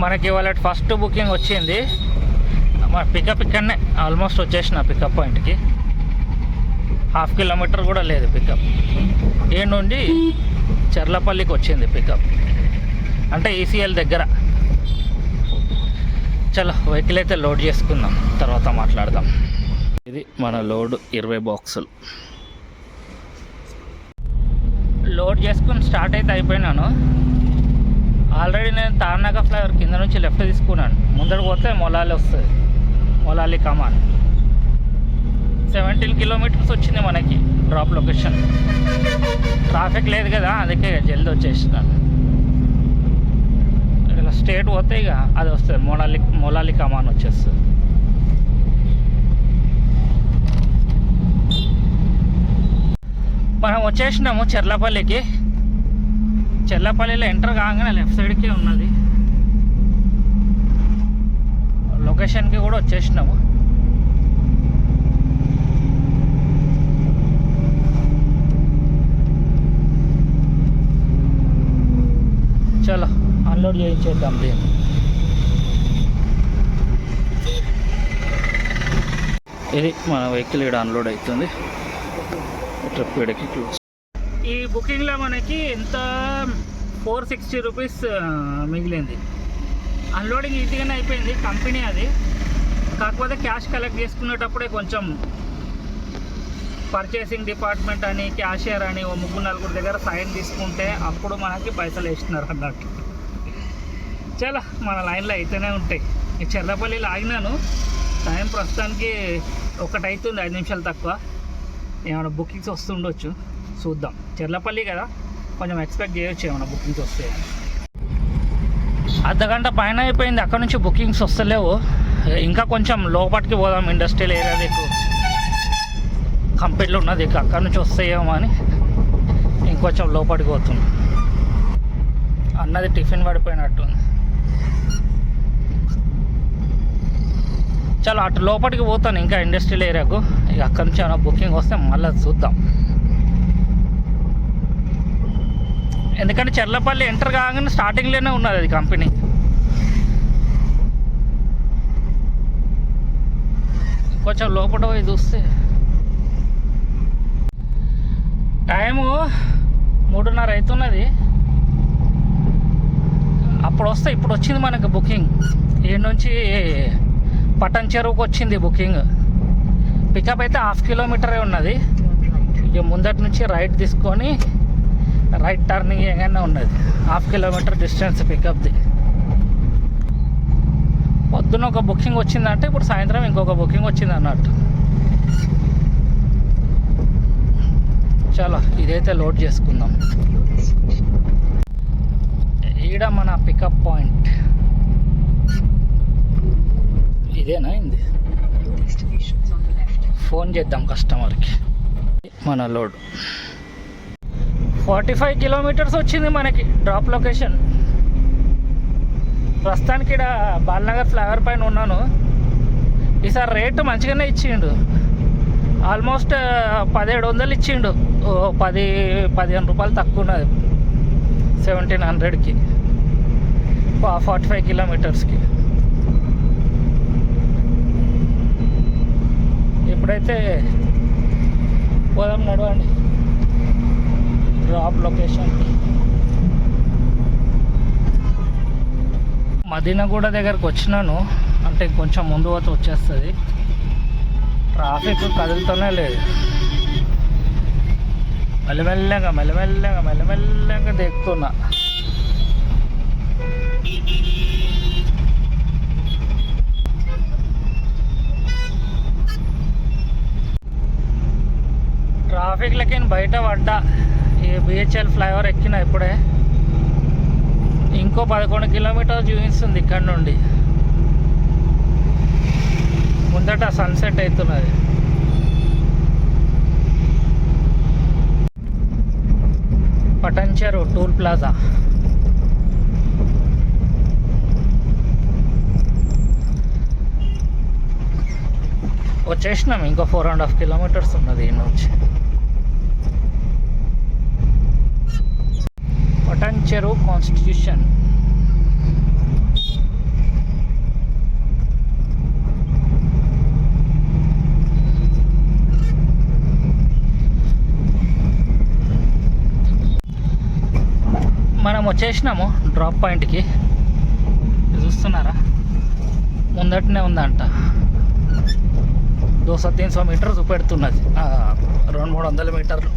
మనకి ఇవాళ first booking వచ్చింది. మన పికప్ ఇక్కడనే ఆల్మోస్ట్ వచ్చేసిన పికప్ పాయింట్కి. 1/2 కిలోమీటర్ కూడా లేదు పికప్. ఏ నుండి చర్లపల్లికి వచ్చింది పికప్, అంటే ఈసీఎల్ దగ్గర. చలో వెహికల్ అయితే లోడ్ చేసుకుందాం, తర్వాత మాట్లాడదాం. ఇది మన లోడ్ 20 బాక్సులు లోడ్ చేసుకుని స్టార్ట్ అయితే అయిపోయినాను. ఆల్రెడీ నేను తార్నాక ఫ్లైఓవర్ కింద నుంచి లెఫ్ట్ తీసుకున్నాను. ముందరకు పోతే మొలాలి వస్తుంది, మొలాలి కమాన్. 17 కిలోమీటర్స్ వచ్చింది మనకి డ్రాప్ లొకేషన్. ట్రాఫిక్ లేదు కదా, అందుకే జల్దీ వచ్చేసినాను. ఇలా స్ట్రేట్ పోతే ఇక అది వస్తుంది, మొలాలి కమాన్ వచ్చేస్తుంది. మనం వచ్చేసినాము చర్లపల్లికి. చర్లపల్లిలో ఎంటర్ కాగానే లెఫ్ట్ సైడ్కే ఉన్నది. లొకేషన్కి కూడా వచ్చేసినాము. చలో అన్లోడ్ చేయించేద్దాం దీన్ని. ఇది మన వెహికల్ ఇక్కడ అన్లోడ్ అవుతుంది. ట్రిప్ ఇక్కడికి క్లోజ్. ఈ బుకింగ్లో మనకి ఎంత 460 రూపీస్ మిగిలింది. అన్లోడింగ్ ఈజీగానే అయిపోయింది, కంపెనీ అది. కాకపోతే క్యాష్ కలెక్ట్ చేసుకునేటప్పుడే కొంచెం పర్చేసింగ్ డిపార్ట్మెంట్ అని, క్యాషియర్ అని 3-4 దగ్గర సైన్ తీసుకుంటే అప్పుడు మనకి పైసలు వేస్తున్నారు అన్నట్టు. చాలా మన లైన్లో అయితేనే ఉంటాయి. ఈ చర్లపల్లిలో ఆగినాను. టైం ప్రస్తుతానికి 1 అవుతుంది, 5 నిమిషాలు తక్కువ. ఏమైనా బుకింగ్స్ వస్తుండొచ్చు, చూద్దాం. చర్లపల్లి కదా, కొంచెం ఎక్స్పెక్ట్ చేయొచ్చు ఏమైనా బుకింగ్స్ వస్తాయి. అర్ధగంట పైన అయిపోయింది, అక్కడ నుంచి బుకింగ్స్ వస్తలేవు. ఇంకా కొంచెం లోపలికి పోదాం, ఇండస్ట్రియల్ ఏరియా దిక్కు కంపెనీలు ఉన్నది, అక్కడ నుంచి వస్తాయేమో అని ఇంకొంచెం లోపలికి పోతున్నాం. అన్నది టిఫిన్ పడిపోయినట్టుంది. చాలా అటు లోపలికి పోతాను ఇంకా ఇండస్ట్రియల్ ఏరియాకు. ఇక అక్కడి నుంచి ఏమైనా బుకింగ్ వస్తే మళ్ళీ చూద్దాం. ఎందుకంటే చర్లపల్లి ఎంటర్ కాగానే స్టార్టింగ్లోనే ఉన్నది అది కంపెనీ. కొంచెం లోపల పోయి చూస్తే టైము 3:30 అవుతున్నది. అప్పుడు వస్తే ఇప్పుడు వచ్చింది మనకి బుకింగ్. ఈ నుంచి పట్టణ్ చెరువుకు వచ్చింది బుకింగ్. పికప్ అయితే 1/2 కిలోమీటరే ఉన్నది. ఇక ముందటి నుంచి రైట్ తీసుకొని రైట్ టర్నింగ్ ఏమైనా ఉన్నది. 1/2 కిలోమీటర్ డిస్టెన్స్ పికప్ది. పొద్దున ఒక బుకింగ్ వచ్చిందంటే ఇప్పుడు సాయంత్రం ఇంకొక బుకింగ్ వచ్చింది అన్నట్టు. చలో ఇదైతే లోడ్ చేసుకుందాం. ఈడ మన పికప్ పాయింట్ ఇదేనా? ఇంది ఫోన్ చేద్దాం కస్టమర్కి. మన లోడ్ 45 కిలోమీటర్స్ వచ్చింది మనకి డ్రాప్ లొకేషన్. ప్రస్తుతానికి ఇక్కడ బాలనగర్ ఫ్లైఓవర్ పైన ఉన్నాను. ఈసారి రేటు మంచిగానే ఇచ్చిండు. ఆల్మోస్ట్ 1700 ఇచ్చిండు. 10-15 రూపాయలు తక్కువ ఉన్నది 1700కి 45 కిలోమీటర్స్కి. ఇప్పుడైతే పోదాం, నడవండి డ్రాప్ లొకేషన్కి. మదీనాగూడ దగ్గరకు వచ్చినాను, అంటే కొంచెం ముందు పోతే వచ్చేస్తుంది. ట్రాఫిక్ కదులుతూనే లేదు. మెల్లమెల్లగా దిగుతున్నా. ట్రాఫిక్లకి బయట పడ్డా. ఈ బిహెచ్ఎల్ ఫ్లైఓవర్ ఎక్కిన ఇప్పుడే. ఇంకో 11 కిలోమీటర్లు చూపిస్తుంది ఇక్కడ నుండి. ముందట సన్సెట్ అవుతున్నది. పట్టణ్ చెరువు టూల్ ప్లాజా. వచ్చేసినాం. ఇంకో 4.5 కిలోమీటర్స్ ఉన్నది ఈ నుంచి. పట్టణ్ చెరువు కాన్స్టిట్యూషన్. వచ్చేసినాము డ్రాప్ పాయింట్కి. చూస్తున్నారా, ముందటనే ఉందంట. 200-300 మీటర్ చూపెడుతున్నది, 200-300 మీటర్లు.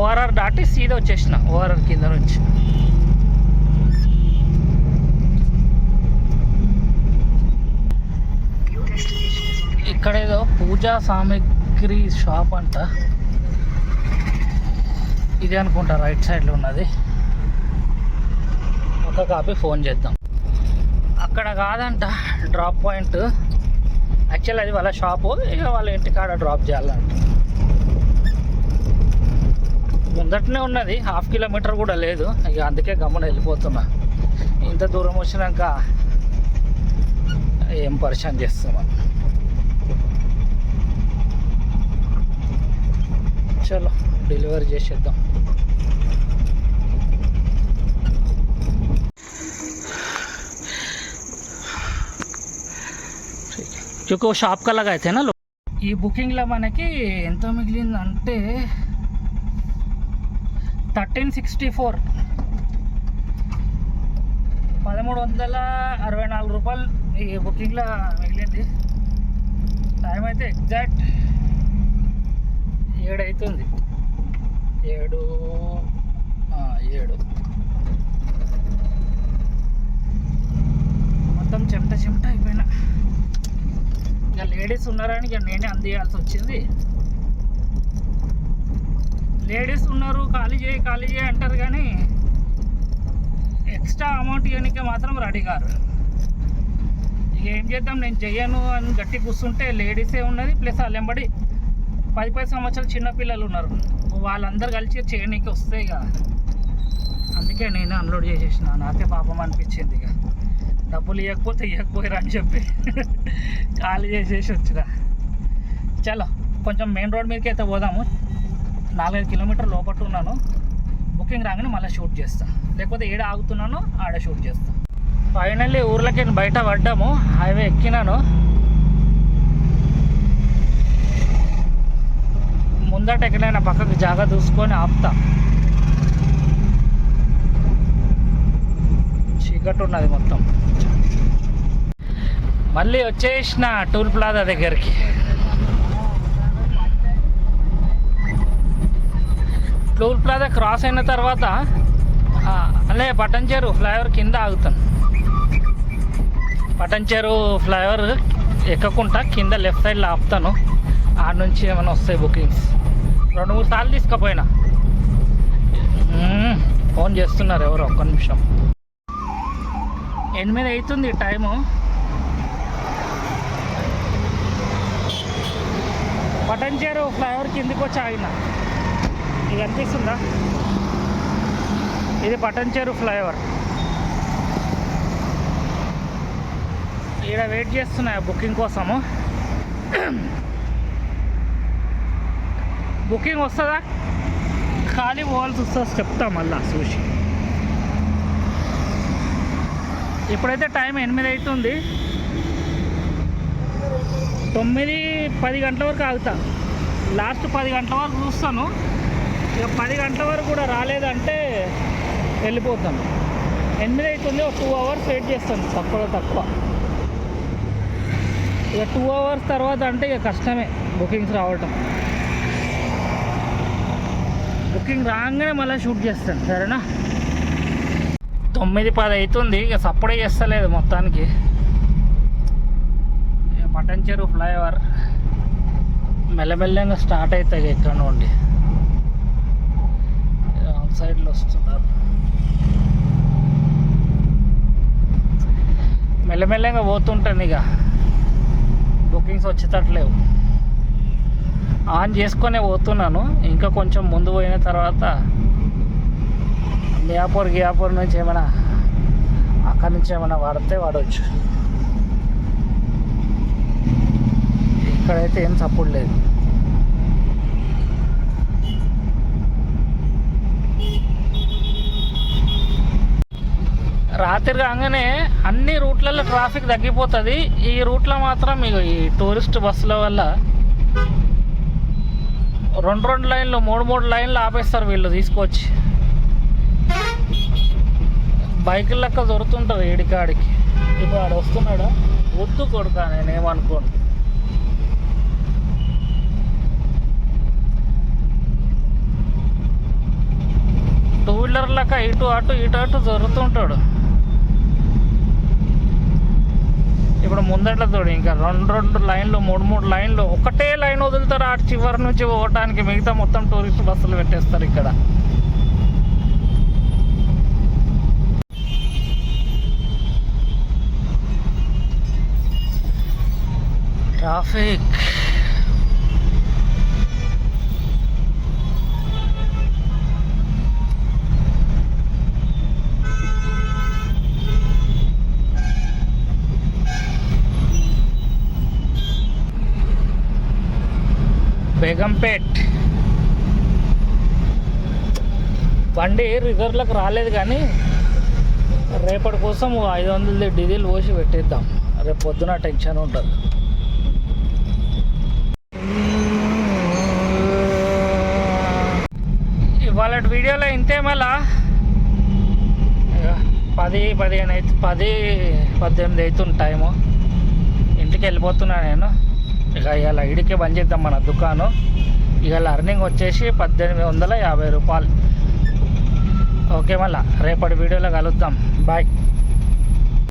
ఓఆర్ఆర్ దాటి సీదా వచ్చేసిన, ఓఆర్ఆర్ కింద నుంచి. ఇక్కడ ఏదో పూజా సామాగ్రి షాప్ అంట, ఇది అనుకుంటా రైట్ సైడ్లో ఉన్నది. ఒక కాపీ ఫోన్ చేద్దాం. అక్కడ కాదంట డ్రాప్ పాయింట్, యాక్చువల్ అది వాళ్ళ షాపు, ఇక వాళ్ళ ఇంటికాడ డ్రాప్ చేయాలంట. ముందటనే ఉన్నది, 1/2 కిలోమీటర్ కూడా లేదు. ఇక అందుకే గమ్మున వెళ్ళిపోతున్నా. ఇంత దూరం వచ్చినాక ఏం పరిచయం చేస్తున్నా. చలో డెలివరీ చేసేద్దాం. क्योंकि वो शॉप का लगाए थे ना लोग. ఈ బుకింగ్లో మనకి ఎంత మిగిలిందంటే 1364, 1364 రూపాయలు ఈ బుకింగ్లో మిగిలింది. టైం అయితే ఎగ్జాక్ట్ 7 అవుతుంది. 7 మొత్తం చెమట అయిపోయినా. ఇక లేడీస్ ఉన్నారని ఇక నేనే అందియాల్సి వచ్చింది. లేడీస్ ఉన్నారు, ఖాళీ చేయి అంటారు, కానీ ఎక్స్ట్రా అమౌంట్ ఇవ్వడానికి మాత్రం రెడీ కారు. ఇక ఏం చేద్దాం, నేను చెయ్యను అని గట్టి కూర్చుంటే లేడీసే ఉన్నది, ప్లస్ వాళ్ళెంబడి 10 సంవత్సరాలు చిన్నపిల్లలు ఉన్నారు, వాళ్ళందరూ కలిసి చేయడానికి వస్తాయి. ఇక అందుకే నేను అన్లోడ్ చేసేసిన. నాకే పాపం అనిపించింది. ఇక డబ్బులు ఇవ్వకపోయారా అని చెప్పి ఖాళీ చేసేసి వచ్చిన. చలో కొంచెం మెయిన్ రోడ్ మీదకి అయితే పోదాము. 4-5 కిలోమీటర్లు లోపట్టు ఉన్నాను. బుకింగ్ రాగానే మళ్ళీ షూట్ చేస్తా, లేకపోతే ఏడ ఆగుతున్నానో ఆడ షూట్ చేస్తా. ఫైనల్లీ ఊర్లోకి బయట పడ్డాము. హైవే ఎక్కినాను. ముందట ఎక్కడైనా పక్కకు జాగా చూసుకొని ఆపుతా. చీకట్టు ఉన్నది మొత్తం. మళ్ళీ వచ్చేసిన టోల్ ప్లాజా దగ్గరికి. టోల్ ప్లాజా క్రాస్ అయిన తర్వాత అలా పటంచేరు ఫ్లైఓవర్ కింద ఆగుతాను. పటంచేరు ఫ్లైఓవర్ ఎక్కకుండా కింద లెఫ్ట్ సైడ్లో ఆపుతాను. ఆడ నుంచి ఏమైనా వస్తాయి బుకింగ్స్. 2-3 సార్లు తీసుకుపోయినా. ఫోన్ చేస్తున్నారు ఎవరు, ఒక్క నిమిషం. 8 అవుతుంది టైము. పటంచేరు ఫ్లైఓవర్ కిందికి వచ్చి ఆగిన. ఇది అనిపిస్తుందా, ఇది పటంచేరు ఫ్లైఓవర్. ఇక్కడ వెయిట్ చేస్తున్నా బుకింగ్ కోసము. బుకింగ్ వస్తుందా, ఖాళీ పోవాల్సి వస్తుందా చెప్తా మళ్ళా చూసి. ఇప్పుడైతే టైం 8 అవుతుంది. 9-10 గంటల వరకు ఆగుతా. లాస్ట్ 10 గంటల వరకు చూస్తాను. ఇక 10 గంటల వరకు కూడా రాలేదంటే వెళ్ళిపోతాను. 8 అవుతుంది, ఒక 2 అవర్స్ వెయిట్ చేస్తాను తక్కువ. ఇక 2 అవర్స్ తర్వాత అంటే ఇక కష్టమే బుకింగ్స్ రావటం. బుకింగ్ రాగానే మళ్ళీ షూట్ చేస్తాను, సరేనా. 9-10 అవుతుంది, ఇక సప్పుడే చేస్తలేదు మొత్తానికి. పటంచెరు ఫ్లైఓవర్ మెల్లమెల్లగా స్టార్ట్ అవుతాయి ఇక్కడ నుండి. రాంగ్ సైడ్లో వస్తున్నారు. మెల్లమెల్లగా పోతుంటాను. ఇక బుకింగ్స్ వచ్చేటట్లేవు. ఆన్ చేసుకొనే పోతున్నాను. ఇంకా కొంచెం ముందు పోయిన తర్వాత గియాపూర్ నుంచి ఏమైనా అక్కడి నుంచి ఏమైనా వాడవచ్చు. ఇక్కడైతే ఏం సపోర్ట్ లేదు. రాత్రి కాగానే అన్ని రూట్లలో ట్రాఫిక్ తగ్గిపోతుంది. ఈ రూట్లో మాత్రం మీకు ఈ టూరిస్ట్ బస్సుల వల్ల రెండు లైన్లు మూడు లైన్లు ఆపేస్తారు వీళ్ళు తీసుకొచ్చి. బైకుల లెక్క దొరుకుతుంటారు ఏడికాడికి. ఇప్పుడు ఆడు వస్తున్నాడా? వద్దు కొడుకా, నేనేమనుకోను. టూ వీలర్ లెక్క ఇటు అటు దొరుకుతుంటాడు. ఇప్పుడు ముందట్ల చూడు, ఇంకా రెండు లైన్లు మూడు లైన్లు, ఒకటే లైన్ వదులుతారు ఆ చివరి నుంచి పోవటానికి. మిగతా మొత్తం టూరిస్ట్ బస్సులు పెట్టేస్తారు ఇక్కడ. ట్రాఫిక్ బేగంపేట్. బండి రిజర్వ్లకు రాలేదు కానీ రేపటి కోసం 500 డీజిల్ పోసి పెట్టేద్దాం. రేపు పొద్దున టెన్షన్ ఉంటుంది. ఇవాళ వీడియోలో ఇంతే. మళ్ళా 10-18 అవుతుంది టైము. ఇంటికి వెళ్ళిపోతున్నా నేను. ఇక ఇవాళ ఇడికే బంద్ చేద్దాం మన దుకాణం. ఇవాళ అర్నింగ్ వచ్చేసి 1850 రూపాయలు. ఓకే, మళ్ళా రేపటి వీడియోలో కలుద్దాం. బాయ్.